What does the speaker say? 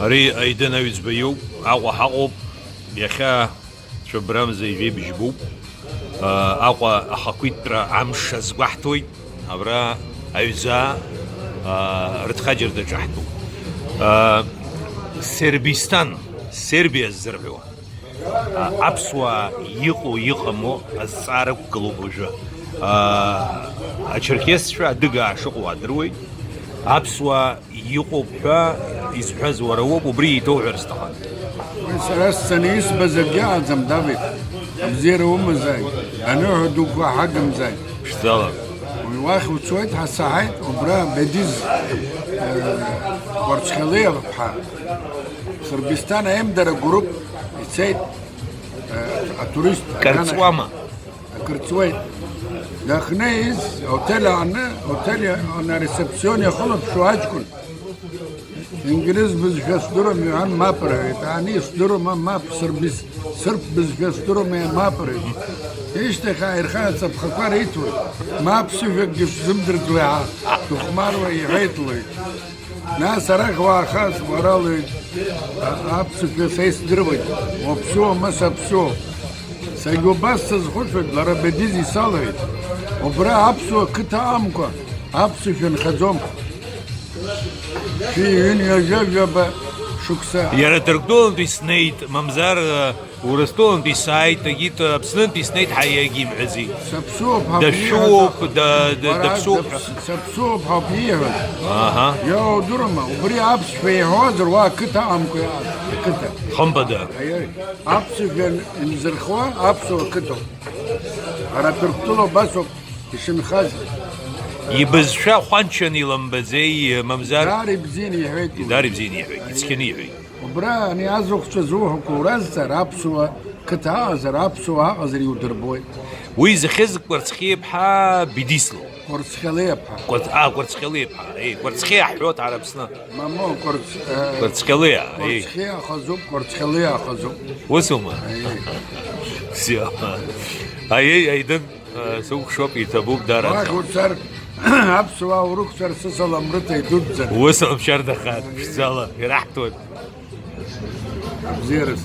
Ари аидын аҩӡба иоуп, Аҟәа ҳаҟоуп, иахьа Шәабрамза ижәеиб ижьбуп, Аҟәа ахақәиҭтәра амш азгәаҳҭоит, абра аҩӡаа рыҭхаџьыр даҿаҳтәуп. Сербистан, Сербиа ззырҳәо, аԥсуаа иҟоу иҟамо азҵаара ықәгылоуп уажәы. Ачерқьесцәа адыгаа шыҟоу адыруеит, аԥсуаа иҟоуп ҳәа изҳәаз уара уоуп, убри иҭоуҳәар сҭахын. Сара сцаны избаз акгьы аҟаӡам, Давид. Абзиара умазааит, аныҳәа дуқәа ҳагымзааит. Ԥшӡала. Уахь уцоит, ҳасаҳаит, убра Бедиз Кәарцхелиаԥҳа Сырбистан аимдара груп ицеит атурист Карҵуама. Акырҵуеит. Дахьнеиз аотел аҟны, аотел анарецепцион иахылаԥшу аҷкәын Инглиз бызшәа сдырам иҳәан мап рҳәеит, ани сдырам мап, сырб бызшәа сдырам мап рҳәеит. Ишьҭахь ааирхаа ацаԥхақәа реиҭоит, мап сыжәакгьы шәзымдырӡуеи ҳәа дыхәмаруа иҳәеит лоит. Нас арахь уаахаз уара лоит, аԥсышәа са исдыруеит, уаԥсуа ма саԥсуоуп. Сагьы убас сазхәыцуеит, лара Бедиз исалҳәеит, убра аԥсуа қыҭа амкәа аԥсышәа нхаӡом. Шәиҩын-ҩажәа шықәса. Иара Ҭырқәтәылантәи снеит, мамзар Урыстәылантәи сааит, егьит Аԥснынтәи снеит ҳәа иагимҳәази. Саԥсуоуп Дашәуоуп, даԥсуоуп ҳәа. Саԥсуоуп ҳәа ииҳәоит. Аҳа. Иаудыруама, убри аԥсшәа иҳәозар, уа ақыҭа амкәа ақыҭа. Хымԥада. Аԥсышәа инзырхуа аԥсуа қыҭоуп. Ара Ҭырқәтәыла убасоуп ишынхаз. Ибызшәа ҳәанчан иламбаӡеи, мамзар. Даара ибзианы иҳәеит. Даара ибзианы иҳәеит, ицқьаны иҳәеит. Убра ани азыхәцәа зуҳәақәа уразҵаар, аԥсуа қыҭа аҟазар, аԥсуа аҟазар иудырбоит. Уи захьыз Кәарцхиаԥҳа Бедислоуп. Кәарцхелиаԥҳа. Кәарцхелиаԥҳа, Кәарцхиа ҳҳәоит ҳара Аԥсны. Мамо, Кәарцхелиа. Кәарцхиа ахазуп, Кәарцхелиа ахазуп. Усума? Всё. Аидын сукәшоуп, иҭабуп дара. Уахь уцар, аԥсуаа урықәҵәар, сысалам рыҭа идуӡӡан. Усалам шьардахаат, ԥшӡала, ираҳҭоит. Абзиараз.